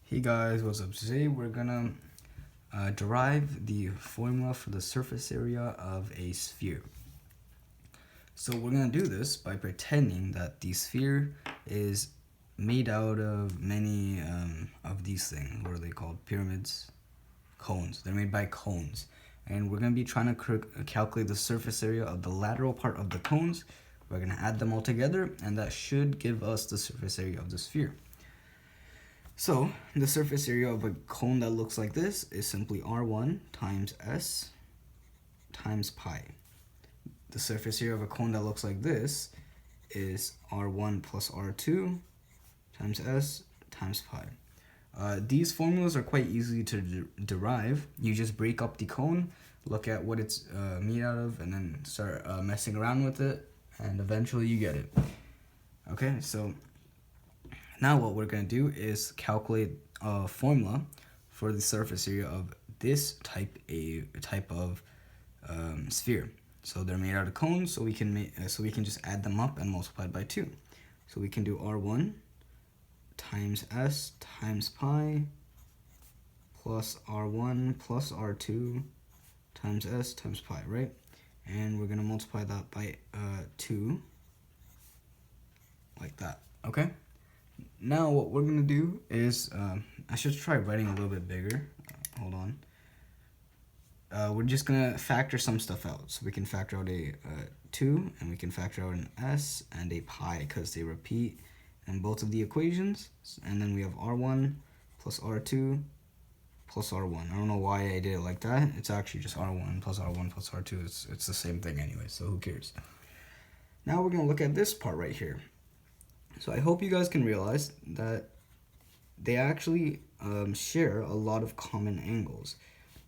Hey guys, what's up? Today we're gonna derive the formula for the surface area of a sphere. So we're gonna do this by pretending that the sphere is made out of many of these things. What are they called? Pyramids? Cones. They're made by cones. And we're gonna be trying to calculate the surface area of the lateral part of the cones. We're gonna add them all together, and that should give us the surface area of the sphere. So the surface area of a cone that looks like this is simply R1 times S times pi. The surface area of a cone that looks like this is R1 plus R2 times S times pi. These formulas are quite easy to derive. You just break up the cone, look at what it's made out of, and then start messing around with it, and eventually you get it. Okay, so now what we're going to do is calculate a formula for the surface area of this type of sphere. So they're made out of cones, so we can just add them up and multiply it by 2. So we can do R1 times S times pi plus R1 plus R2 times S times pi, right? And we're going to multiply that by 2 like that, okay? Now what we're going to do is, I should try writing a little bit bigger. Hold on. We're just going to factor some stuff out. So we can factor out a 2, and we can factor out an S and a pi because they repeat in both of the equations. And then we have R1 plus R2 plus R1. I don't know why I did it like that. It's actually just R1 plus R1 plus R2. It's the same thing anyway, so who cares? Now we're going to look at this part right here. So I hope you guys can realize that they actually share a lot of common angles.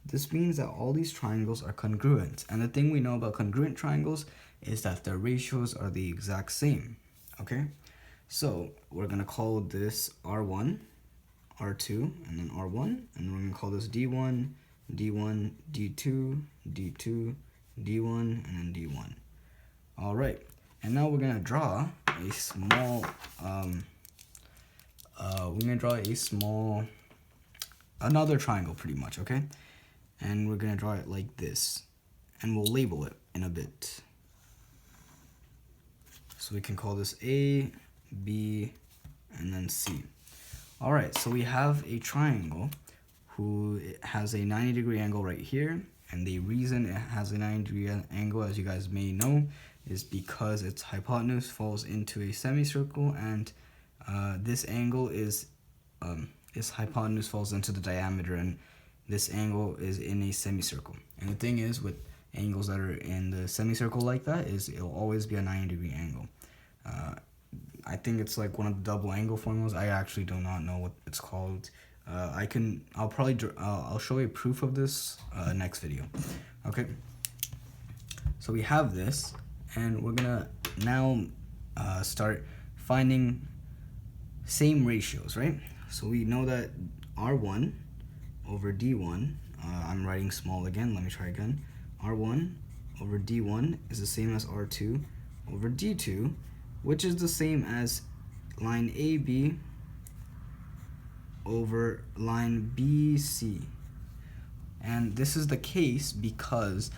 This means that all these triangles are congruent. And the thing we know about congruent triangles is that their ratios are the exact same. Okay? So we're going to call this R1, R2, and then R1. And we're going to call this D1, D1, D2, D2, D1, and then D1. All right. And now we're going to draw a small, another triangle pretty much, okay? And we're going to draw it like this. And we'll label it in a bit. So we can call this A, B, and then C. All right, so we have a triangle who has a 90-degree angle right here. And the reason it has a 90-degree angle, as you guys may know, is because its hypotenuse falls into a semicircle, and this angle is its hypotenuse falls into the diameter, and this angle is in a semicircle. And the thing is, with angles that are in the semicircle like that, is it'll always be a 90-degree angle. I think it's like one of the double angle formulas. I actually do not know what it's called. I'll show a proof of this next video. Okay. So we have this, and we're gonna now start finding same ratios, right? So we know that R1 over D1, I'm writing small again, let me try again. R1 over D1 is the same as R2 over D2, which is the same as line AB over line BC. And this is the case because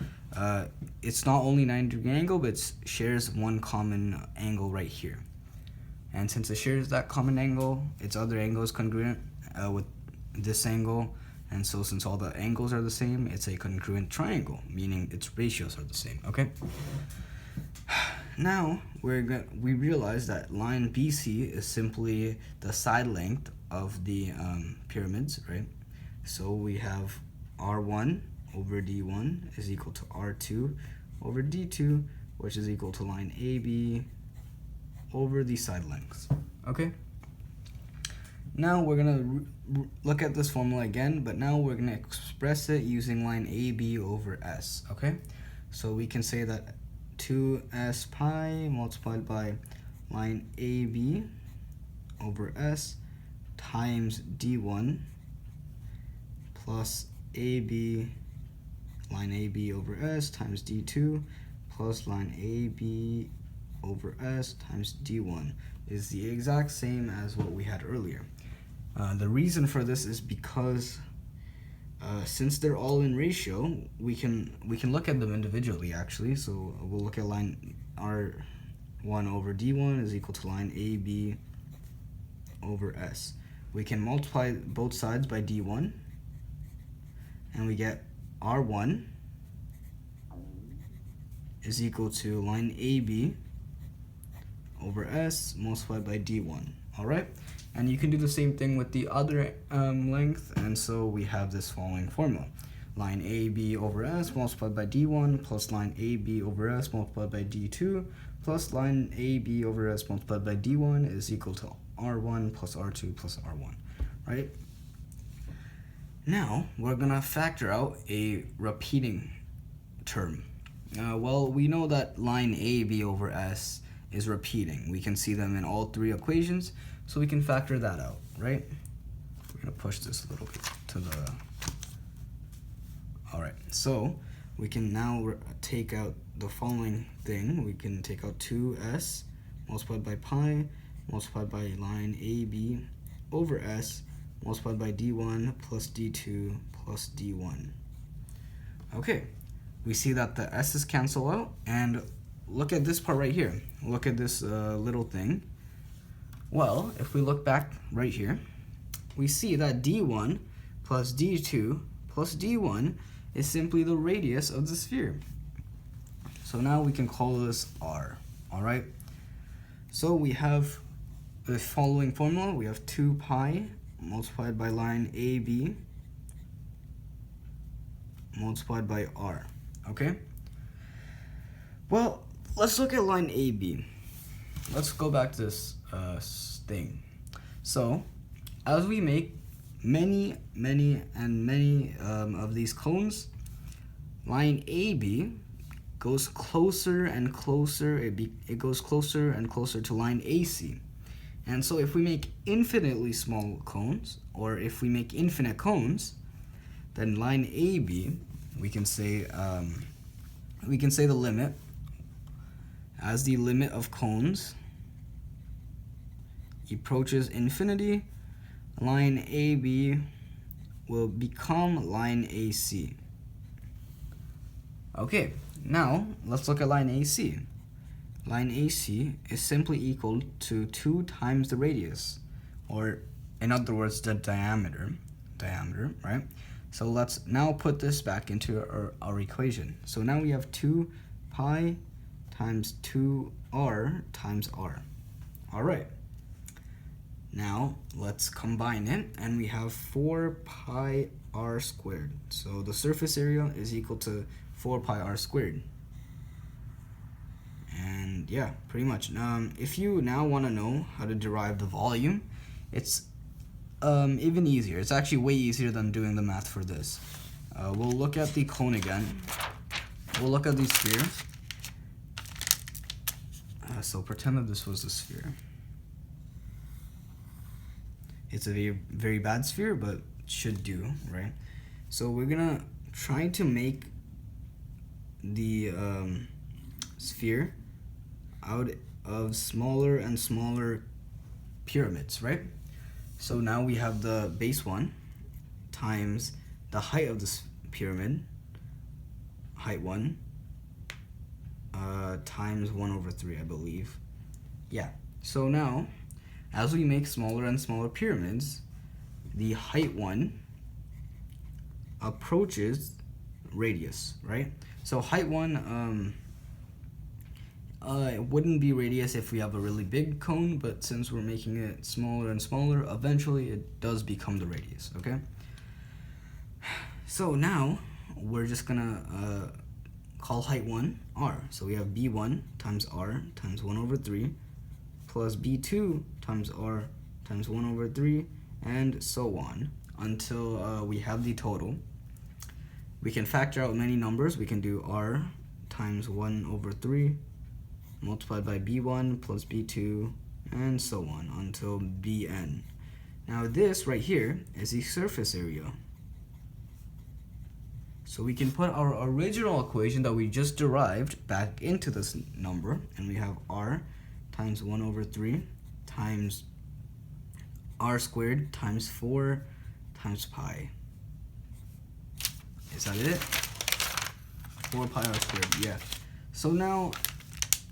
it's not only 90-degree angle, but it shares one common angle right here. And since it shares that common angle, its other angle is congruent with this angle. And so since all the angles are the same, it's a congruent triangle, meaning its ratios are the same, okay? Now, we realize that line BC is simply the side length of the pyramids, right? So we have R1 over D1 is equal to R2 over D2, which is equal to line AB over the side lengths, okay? Now we're going to look at this formula again, but now we're going to express it using line AB over S, okay? So we can say that 2S pi multiplied by line AB over S times D1 plus AB, line AB over S times D2 plus line AB over S times D1 is the exact same as what we had earlier. The reason for this is because since they're all in ratio, we can look at them individually actually. So we'll look at line R1 over D1 is equal to line AB over S. We can multiply both sides by D1 and we get R1 is equal to line AB over S multiplied by D1. Alright? And you can do the same thing with the other length, and so we have this following formula. Line AB over S multiplied by D1 plus line AB over S multiplied by D2 plus line AB over S multiplied by D1 is equal to R1 plus R2 plus R1, right? Now, we're going to factor out a repeating term. Well, we know that line AB over S is repeating. We can see them in all three equations, so we can factor that out, right? We're going to push this a little bit to the... Alright, so we can now take out the following thing. We can take out 2S multiplied by pi multiplied by line AB over S multiplied by D1 plus D2 plus D1. Okay, we see that the S's cancel out, and look at this part right here. Look at this little thing. Well, if we look back right here, we see that D1 plus D2 plus D1 is simply the radius of the sphere. So now we can call this R, alright? So we have the following formula. We have 2 pi multiplied by line AB multiplied by R, okay? Well, let's look at line AB. Let's go back to this thing. So, as we make many of these cones, line AB goes closer and closer. It goes closer and closer to line AC. And so, if we make infinitely small cones, or if we make infinite cones, then line AB, we can say the limit as the limit of cones approaches infinity, line AB will become line AC. Okay, now let's look at line AC. Line AC is simply equal to 2 times the radius, or in other words, the diameter, right? So let's now put this back into our equation. So now we have 2 pi times 2r times r. All right. Now let's combine it, and we have 4 pi r squared. So the surface area is equal to 4 pi r squared. And yeah, pretty much. If you now want to know how to derive the volume, it's even easier. It's actually way easier than doing the math for this. We'll look at the cone again. We'll look at the sphere. So pretend that this was the sphere. It's a very bad sphere, but should do, right? So we're gonna try to make the sphere out of smaller and smaller pyramids, right? So now we have the base 1 times the height of this pyramid, height 1, times 1 over 3, I believe. Yeah, so now, as we make smaller and smaller pyramids, the height 1 approaches radius, right? So height 1, it wouldn't be radius if we have a really big cone, but since we're making it smaller and smaller, eventually it does become the radius, okay? So now, we're just gonna call height 1 r. So we have b1 times r times 1 over 3 plus b2 times r times 1 over 3, and so on until we have the total. We can factor out many numbers. We can do r times 1 over 3 multiplied by b1 plus b2, and so on until bn. Now this right here is the surface area. So we can put our original equation that we just derived back into this number, and we have r times 1 over 3 times r squared times 4 times pi. Is that it? 4 pi r squared, yeah. So now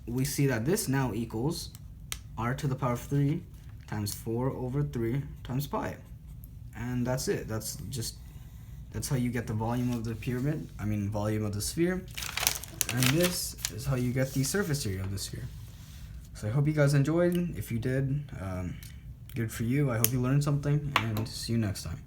we see that this now equals r to the power of 3 times 4 over 3 times pi. And that's it. That's how you get the volume of the pyramid, volume of the sphere. And this is how you get the surface area of the sphere. So I hope you guys enjoyed. If you did, good for you. I hope you learned something, and see you next time.